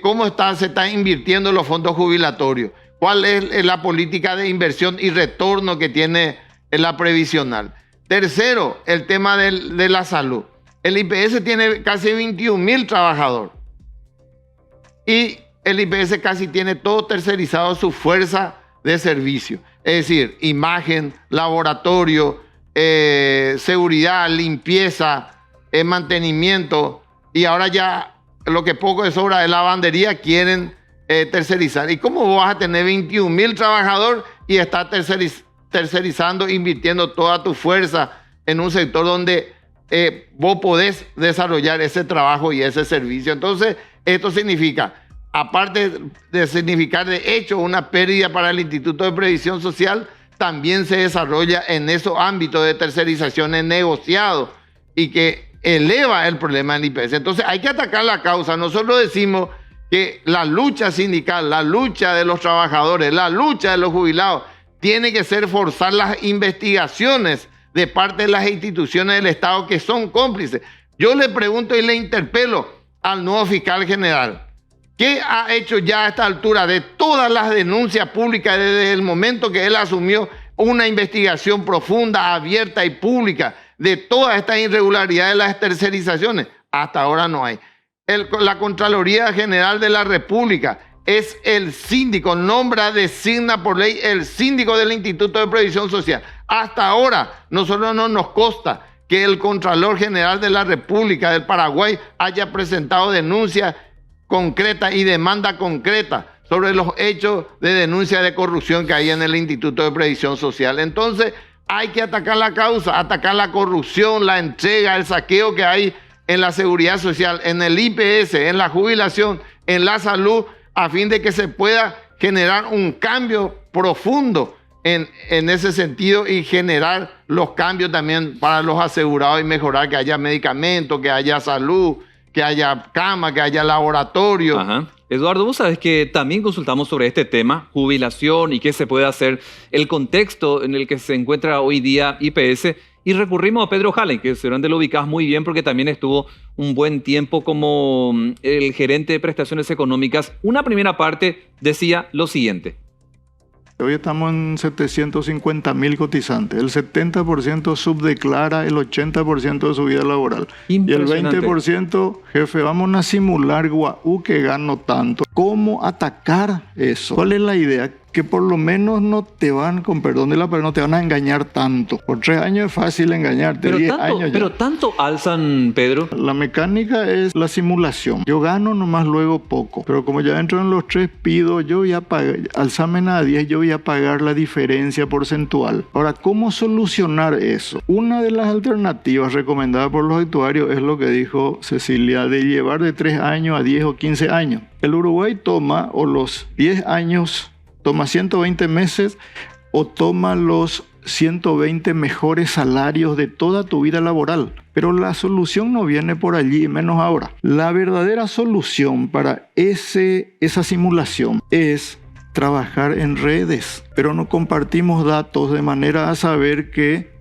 ¿cómo se está invirtiendo los fondos jubilatorios? ¿Cuál es la política de inversión y retorno que tiene la previsional? Tercero, el tema de la salud. El IPS tiene casi 21.000 trabajadores. Y el IPS casi tiene todo tercerizado su fuerza de servicio. Es decir, imagen, laboratorio, seguridad, limpieza, mantenimiento. Y ahora ya lo que poco de sobra de lavandería quieren tercerizar. ¿Y cómo vas a tener 21.000 trabajadores y estar tercerizando, invirtiendo toda tu fuerza en un sector donde vos podés desarrollar ese trabajo y ese servicio? Entonces, esto significa, aparte de significar de hecho una pérdida para el Instituto de Previsión Social, también se desarrolla en esos ámbitos de tercerizaciones negociados y que eleva el problema del IPS. Entonces hay que atacar la causa. Nosotros decimos que la lucha sindical, la lucha de los trabajadores, la lucha de los jubilados, tiene que ser forzar las investigaciones de parte de las instituciones del Estado que son cómplices. Yo le pregunto y le interpelo al nuevo fiscal general, ¿qué ha hecho ya a esta altura de todas las denuncias públicas desde el momento que él asumió una investigación profunda, abierta y pública de todas estas irregularidades de las tercerizaciones? Hasta ahora no hay. La Contraloría General de la República es el síndico, designa por ley el síndico del Instituto de Previsión Social. Hasta ahora nosotros no nos consta que el Contralor General de la República del Paraguay haya presentado denuncias concreta y demanda concreta sobre los hechos de denuncia de corrupción que hay en el Instituto de Previsión Social. Entonces hay que atacar la causa, atacar la corrupción, la entrega, el saqueo que hay en la seguridad social, en el IPS, en la jubilación, en la salud, a fin de que se pueda generar un cambio profundo en ese sentido y generar los cambios también para los asegurados y mejorar que haya medicamentos, que haya salud, que haya cama, que haya laboratorio. Ajá. Eduardo, vos sabés que también consultamos sobre este tema, jubilación y qué se puede hacer, el contexto en el que se encuentra hoy día IPS, y recurrimos a Pedro Hallen, que seguramente lo ubicás muy bien porque también estuvo un buen tiempo como el gerente de prestaciones económicas. Una primera parte decía lo siguiente. Hoy estamos en 750.000 cotizantes. El 70% subdeclara el 80% de su vida laboral. Y el 20%, jefe, vamos a simular Guau que gano tanto. ¿Cómo atacar eso? ¿Cuál es la idea? que por lo menos no te van, con perdón de la palabra, no te van a engañar tanto. Por 3 años es fácil engañarte, Pero 10 tanto, años ya. pero tanto alzan, Pedro. La mecánica es la simulación. Yo gano nomás luego poco, pero como ya entro en los 3, pido, yo voy a pagar, alzame a 10, yo voy a pagar la diferencia porcentual. Ahora, ¿cómo solucionar eso? Una de las alternativas recomendadas por los actuarios es lo que dijo Cecilia, de llevar de 3 años a 10 o 15 años. El Uruguay toma, o los 10 años, toma 120 meses, o toma los 120 mejores salarios de toda tu vida laboral. Pero la solución no viene por allí, menos ahora. La verdadera solución para esa simulación es trabajar en redes, pero no compartimos datos de manera a saber que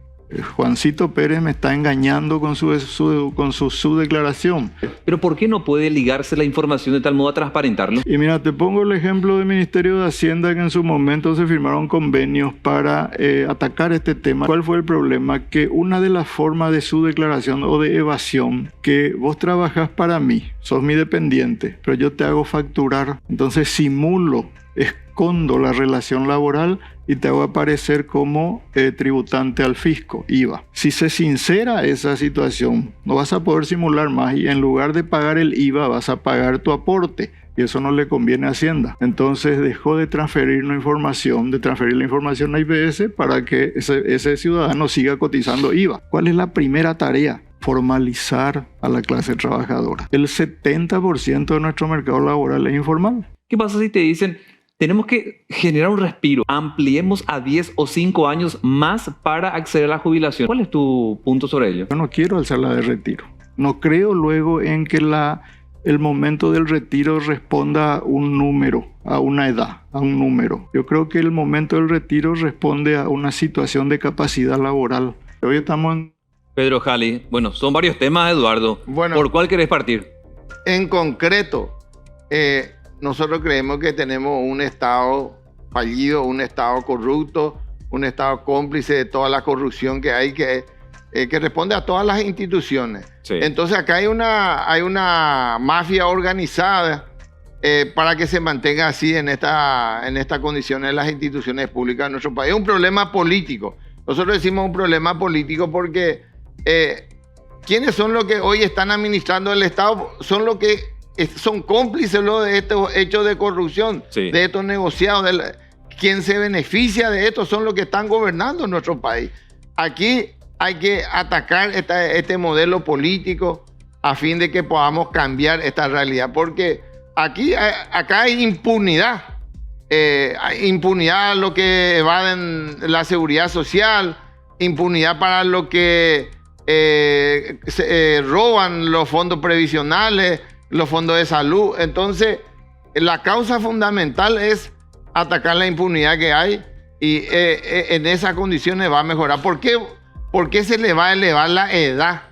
Juancito Pérez me está engañando con su declaración. Pero ¿por qué no puede ligarse la información de tal modo a transparentarlo? Y mira, te pongo el ejemplo del Ministerio de Hacienda, que en su momento se firmaron convenios para atacar este tema. ¿Cuál fue el problema? Que una de las formas de su declaración o de evasión, que vos trabajás para mí, sos mi dependiente, pero yo te hago facturar, entonces simulo, escondo la relación laboral y te hago aparecer como tributante al fisco, IVA. Si se sincera esa situación, no vas a poder simular más y en lugar de pagar el IVA vas a pagar tu aporte. Y eso no le conviene a Hacienda. Entonces dejó de transferir la información a IPS para que ese ciudadano siga cotizando IVA. ¿Cuál es la primera tarea? Formalizar a la clase trabajadora. El 70% de nuestro mercado laboral es informal. ¿Qué pasa si te dicen, tenemos que generar un respiro, ampliemos a 10 o 5 años más para acceder a la jubilación? ¿Cuál es tu punto sobre ello? Yo no quiero alzar la de retiro. No creo luego en que el momento del retiro responda a un número, a una edad, a un número. Yo creo que el momento del retiro responde a una situación de capacidad laboral. Hoy estamos en... Pedro Jali, bueno, son varios temas, Eduardo. Bueno, ¿por cuál querés partir? En concreto, nosotros creemos que tenemos un Estado fallido, un Estado corrupto, un Estado cómplice de toda la corrupción que hay, que responde a todas las instituciones. Sí. Entonces acá hay una mafia organizada para que se mantenga así en esta condición en las instituciones públicas de nuestro país. Es un problema político. Nosotros decimos un problema político porque ¿quiénes son los que hoy están administrando el Estado? Son los que son cómplices de estos hechos de corrupción, sí, de estos negociados. Quien se beneficia de esto son los que están gobernando nuestro país. Aquí hay que atacar este modelo político a fin de que podamos cambiar esta realidad, porque acá hay impunidad. Hay impunidad a lo que evaden la seguridad social, impunidad para lo que roban los fondos previsionales, los fondos de salud. Entonces, la causa fundamental es atacar la impunidad que hay y en esas condiciones va a mejorar. ¿Por qué se le va a elevar la edad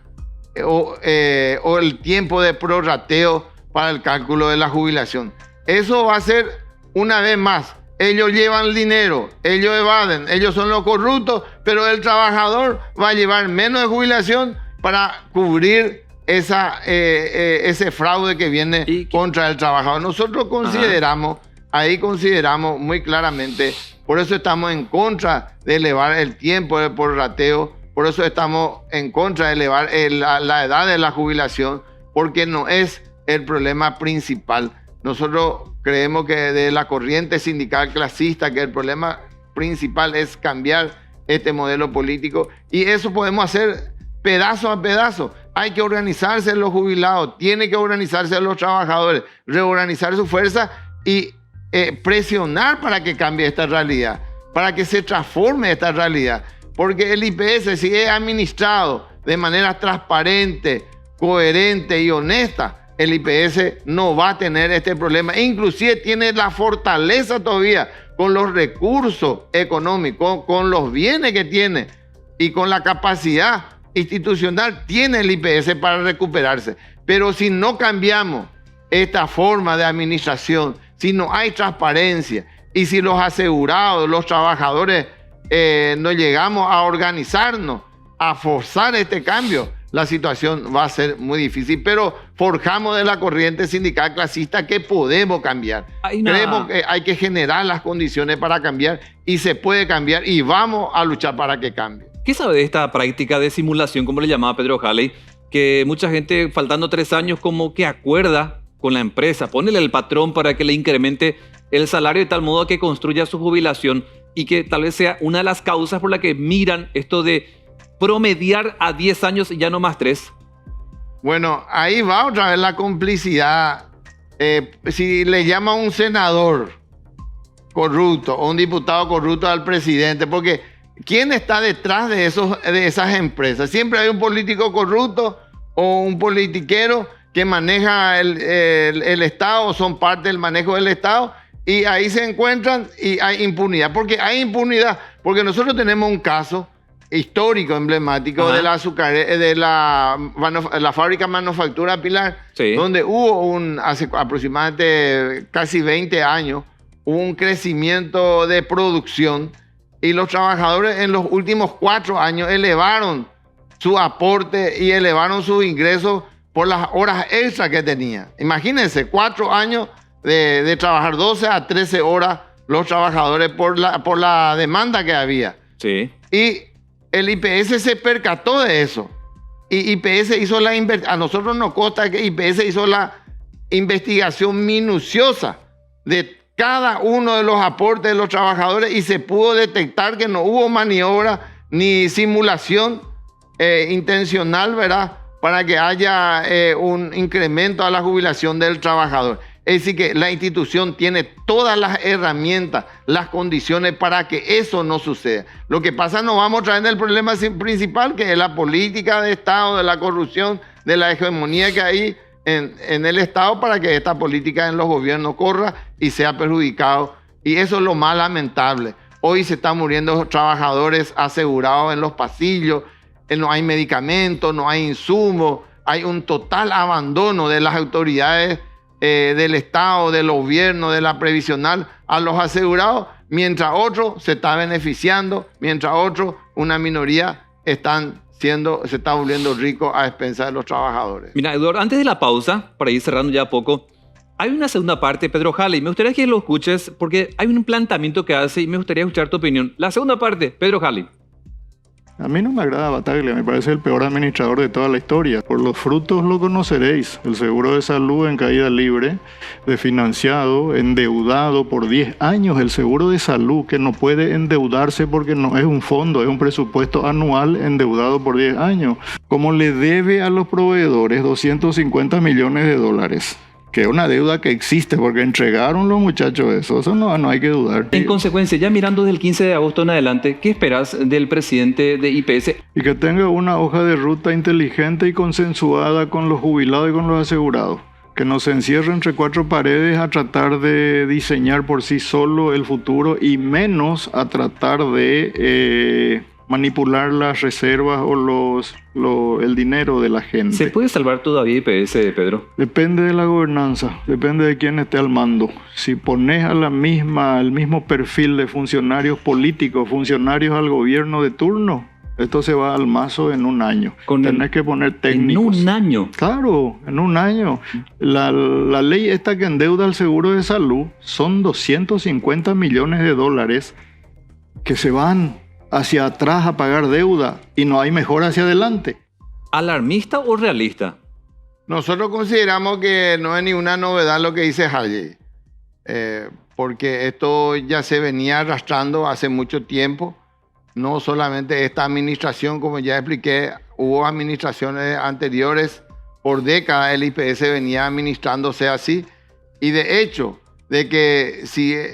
o el tiempo de prorrateo para el cálculo de la jubilación? Eso va a ser, una vez más, ellos llevan el dinero, ellos evaden, ellos son los corruptos, pero el trabajador va a llevar menos de jubilación para cubrir ese fraude que viene contra el trabajador. Nosotros consideramos muy claramente, por eso estamos en contra de elevar el tiempo de prorrateo, por eso estamos en contra de elevar la edad de la jubilación, porque no es el problema principal. Nosotros creemos que de la corriente sindical clasista, que el problema principal es cambiar este modelo político, y eso podemos hacer pedazo a pedazo. Hay que organizarse los jubilados, tiene que organizarse los trabajadores, reorganizar su fuerza y presionar para que cambie esta realidad, para que se transforme esta realidad. Porque el IPS, si es administrado de manera transparente, coherente y honesta, el IPS no va a tener este problema. Inclusive tiene la fortaleza todavía con los recursos económicos, con los bienes que tiene y con la capacidad institucional tiene el IPS para recuperarse. Pero si no cambiamos esta forma de administración, si no hay transparencia y si los asegurados, los trabajadores no llegamos a organizarnos, a forzar este cambio, la situación va a ser muy difícil, pero forjamos de la corriente sindical clasista que podemos cambiar. Creemos que hay que generar las condiciones para cambiar y se puede cambiar y vamos a luchar para que cambie. ¿Qué sabe de esta práctica de simulación, como le llamaba Pedro Halley, que mucha gente, faltando 3 años, como que acuerda con la empresa, ponele al patrón para que le incremente el salario de tal modo que construya su jubilación y que tal vez sea una de las causas por la que miran esto de promediar a 10 años y ya no más 3? Bueno, ahí va otra vez la complicidad. Si le llama a un senador corrupto o un diputado corrupto al presidente, porque ¿quién está detrás de esas empresas? Siempre hay un político corrupto o un politiquero que maneja el Estado, o son parte del manejo del Estado, y ahí se encuentran y hay impunidad. ¿Por qué hay impunidad? Porque nosotros tenemos un caso histórico, emblemático, de la fábrica Manufactura Pilar, sí, donde hubo hace aproximadamente casi 20 años, hubo un crecimiento de producción y los trabajadores en los últimos 4 años elevaron su aporte y elevaron sus ingresos por las horas extras que tenían. Imagínense, 4 años de trabajar 12 a 13 horas los trabajadores por la demanda que había. Sí. Y el IPS se percató de eso. Y IPS hizo a nosotros nos consta que IPS hizo la investigación minuciosa de cada uno de los aportes de los trabajadores y se pudo detectar que no hubo maniobra ni simulación intencional, ¿verdad?, para que haya un incremento a la jubilación del trabajador. Es decir, que la institución tiene todas las herramientas, las condiciones para que eso no suceda. Lo que pasa, nos vamos a traer el problema principal, que es la política de Estado, de la corrupción, de la hegemonía que hay en el Estado, para que esta política en los gobiernos corra y sea perjudicado. Y eso es lo más lamentable. Hoy se están muriendo trabajadores asegurados en los pasillos, no hay medicamentos, no hay insumos, hay un total abandono de las autoridades del Estado, del gobierno, de la previsional a los asegurados, mientras otros se está beneficiando, mientras otros, una minoría, se está volviendo ricos a expensas de los trabajadores. Mira, Eduardo, antes de la pausa, para ir cerrando ya poco, hay una segunda parte, Pedro Halley, me gustaría que lo escuches porque hay un planteamiento que hace y me gustaría escuchar tu opinión. La segunda parte, Pedro Halley. A mí no me agrada Bataglia, me parece el peor administrador de toda la historia. Por los frutos lo conoceréis. El seguro de salud en caída libre, desfinanciado, endeudado por 10 años. El seguro de salud que no puede endeudarse porque no es un fondo, es un presupuesto anual endeudado por 10 años. Como le debe a los proveedores 250 millones de dólares. Que es una deuda que existe porque entregaron los muchachos eso no hay que dudar. En consecuencia, ya mirando desde el 15 de agosto en adelante, ¿qué esperas del presidente de IPS? Y que tenga una hoja de ruta inteligente y consensuada con los jubilados y con los asegurados. Que no se encierre entre 4 paredes a tratar de diseñar por sí solo el futuro y menos a tratar de manipular las reservas o el dinero de la gente. ¿Se puede salvar todavía IPS, Pedro? Depende de la gobernanza, depende de quién esté al mando. Si pones al mismo perfil de funcionarios políticos, funcionarios al gobierno de turno, esto se va al mazo en un año. Tenés que poner técnicos. ¿En un año? Claro, en un año. La ley esta que endeuda el seguro de salud son 250 millones de dólares que se van hacia atrás a pagar deuda y no hay mejora hacia adelante. ¿Alarmista o realista? Nosotros consideramos que no es ninguna novedad lo que dice Halley, porque esto ya se venía arrastrando hace mucho tiempo. No solamente esta administración, como ya expliqué, hubo administraciones anteriores, por décadas el IPS venía administrándose así, y de hecho, de que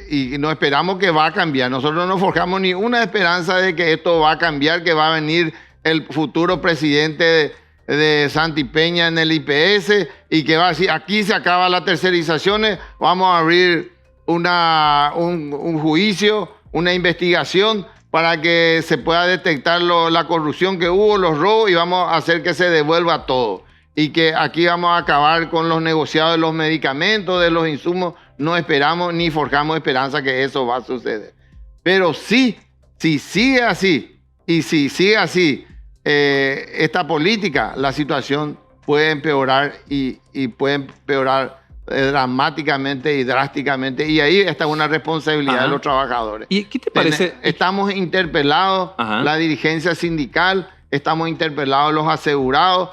y no esperamos que va a cambiar. Nosotros no forjamos ni una esperanza de que esto va a cambiar, que va a venir el futuro presidente de Santipeña en el IPS y que va a decir, aquí se acaba la tercerización, vamos a abrir un juicio, una investigación para que se pueda detectar la corrupción que hubo, los robos, y vamos a hacer que se devuelva todo. Y que aquí vamos a acabar con los negociados de los medicamentos, de los insumos. No esperamos ni forjamos esperanza que eso va a suceder. Pero sí, si sigue así, y si sigue así esta política, la situación puede empeorar y puede empeorar dramáticamente y drásticamente, y ahí está una responsabilidad de los trabajadores. ¿Y qué te parece? Estamos interpelados, la dirigencia sindical, estamos interpelados los asegurados,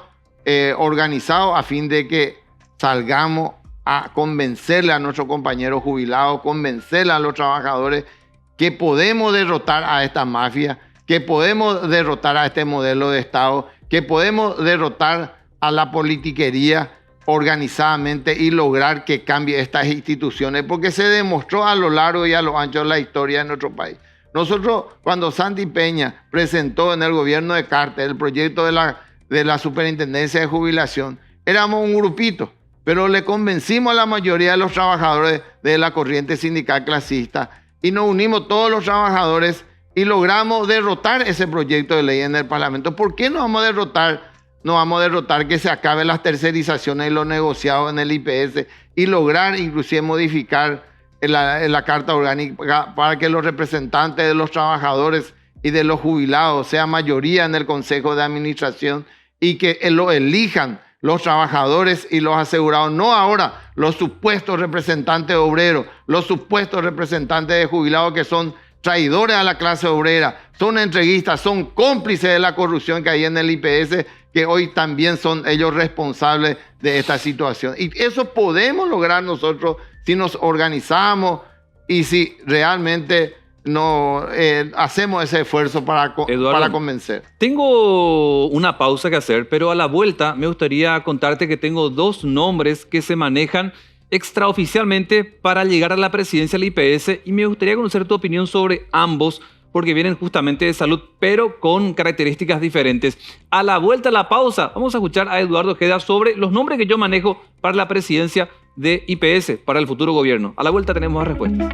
organizados, a fin de que salgamos a convencerle a nuestros compañeros jubilados, convencerle a los trabajadores que podemos derrotar a esta mafia, que podemos derrotar a este modelo de Estado, que podemos derrotar a la politiquería organizadamente y lograr que cambie estas instituciones, porque se demostró a lo largo y a lo ancho de la historia de nuestro país. Nosotros, cuando Santi Peña presentó en el gobierno de Carter el proyecto de la superintendencia de jubilación, éramos un grupito, pero le convencimos a la mayoría de los trabajadores de la corriente sindical clasista y nos unimos todos los trabajadores y logramos derrotar ese proyecto de ley en el Parlamento. ¿Por qué no vamos a derrotar? No vamos a derrotar que se acaben las tercerizaciones y los negociados en el IPS y lograr inclusive modificar la Carta Orgánica para que los representantes de los trabajadores y de los jubilados sean mayoría en el Consejo de Administración y que lo elijan los trabajadores y los asegurados, no ahora los supuestos representantes obreros, los supuestos representantes de jubilados que son traidores a la clase obrera, son entreguistas, son cómplices de la corrupción que hay en el IPS, que hoy también son ellos responsables de esta situación. Y eso podemos lograr nosotros si nos organizamos y si realmente hacemos ese esfuerzo para convencer. Tengo una pausa que hacer, pero a la vuelta me gustaría contarte que tengo dos nombres que se manejan extraoficialmente para llegar a la presidencia del IPS y me gustaría conocer tu opinión sobre ambos porque vienen justamente de salud, pero con características diferentes. A la vuelta, a la pausa, vamos a escuchar a Eduardo Ojeda sobre los nombres que yo manejo para la presidencia de IPS, para el futuro gobierno. A la vuelta tenemos más respuestas.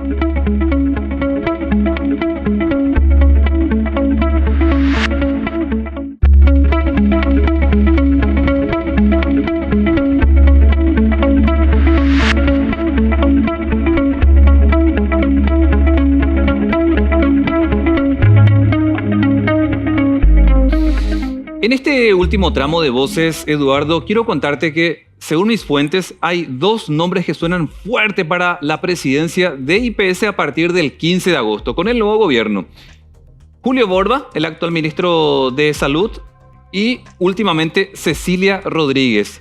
En este último tramo de voces, Eduardo, quiero contarte que, según mis fuentes, hay dos nombres que suenan fuerte para la presidencia de IPS a partir del 15 de agosto, con el nuevo gobierno. Julio Borba, el actual ministro de Salud, y últimamente Cecilia Rodríguez.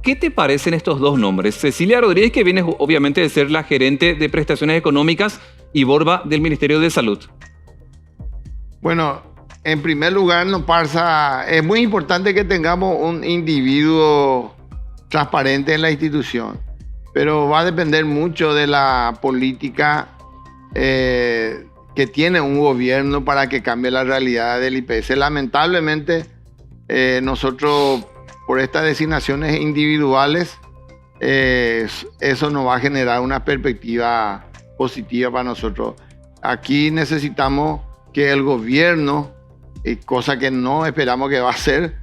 ¿Qué te parecen estos dos nombres? Cecilia Rodríguez, que viene obviamente de ser la gerente de prestaciones económicas, y Borba del Ministerio de Salud. Bueno, en primer lugar, es muy importante que tengamos un individuo transparente en la institución, pero va a depender mucho de la política que tiene un gobierno para que cambie la realidad del IPS. Lamentablemente, nosotros, por estas designaciones individuales, eso no va a generar una perspectiva positiva para nosotros. Aquí necesitamos que el gobierno, cosa que no esperamos que va a hacer,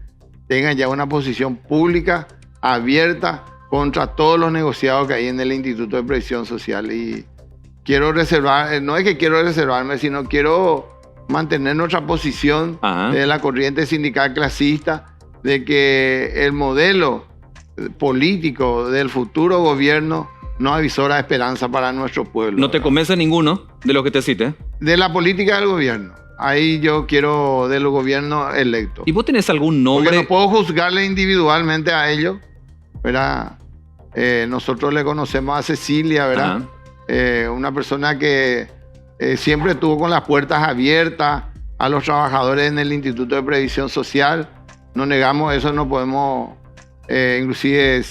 tenga ya una posición pública, abierta, contra todos los negociados que hay en el Instituto de Previsión Social. Y quiero no es que quiero reservarme, sino quiero mantener nuestra posición de la corriente sindical clasista, de que el modelo político del futuro gobierno no avisora esperanza para nuestro pueblo. ¿No te convence ninguno de lo que te cite? De la política del gobierno. Ahí yo quiero del gobierno electo. ¿Y vos tenés algún nombre? Porque no puedo juzgarle individualmente a ellos, ¿verdad? Nosotros le conocemos a Cecilia, ¿verdad? Una persona que siempre estuvo con las puertas abiertas a los trabajadores en el Instituto de Previsión Social. No negamos eso, no podemos, inclusive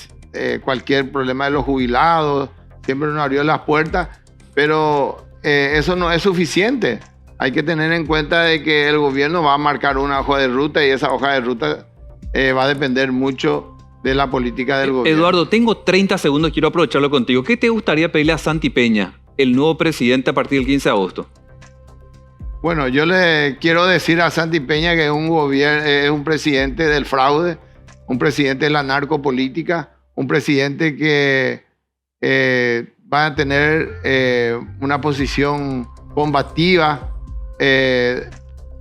cualquier problema de los jubilados, siempre nos abrió las puertas, pero eso no es suficiente. Hay que tener en cuenta de que el gobierno va a marcar una hoja de ruta y esa hoja de ruta va a depender mucho de la política del gobierno. Eduardo, tengo 30 segundos, quiero aprovecharlo contigo. ¿Qué te gustaría pedirle a Santi Peña, el nuevo presidente, a partir del 15 de agosto? Bueno, yo le quiero decir a Santi Peña que es un presidente del fraude, un presidente de la narcopolítica, un presidente que va a tener una posición combativa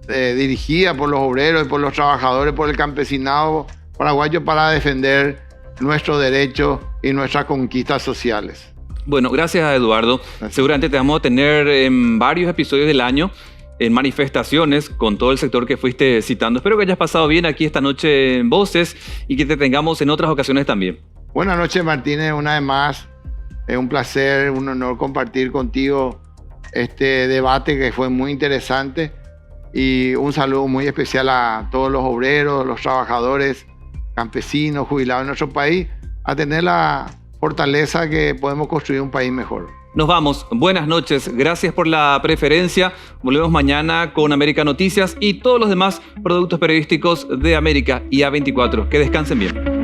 dirigida por los obreros y por los trabajadores, por el campesinado paraguayo para defender nuestros derechos y nuestras conquistas sociales. Bueno, gracias Eduardo. Gracias. Seguramente te vamos a tener en varios episodios del año, en manifestaciones con todo el sector que fuiste citando. Espero que hayas pasado bien aquí esta noche en Voces y que te tengamos en otras ocasiones también. Buenas noches, Martínez, una vez más. Es un placer, un honor compartir contigo este debate que fue muy interesante, y un saludo muy especial a todos los obreros, los trabajadores, campesinos, jubilados en nuestro país, a tener la fortaleza que podemos construir un país mejor. Nos vamos. Buenas noches. Gracias por la preferencia. Volvemos mañana con América Noticias y todos los demás productos periodísticos de América y A24. Que descansen bien.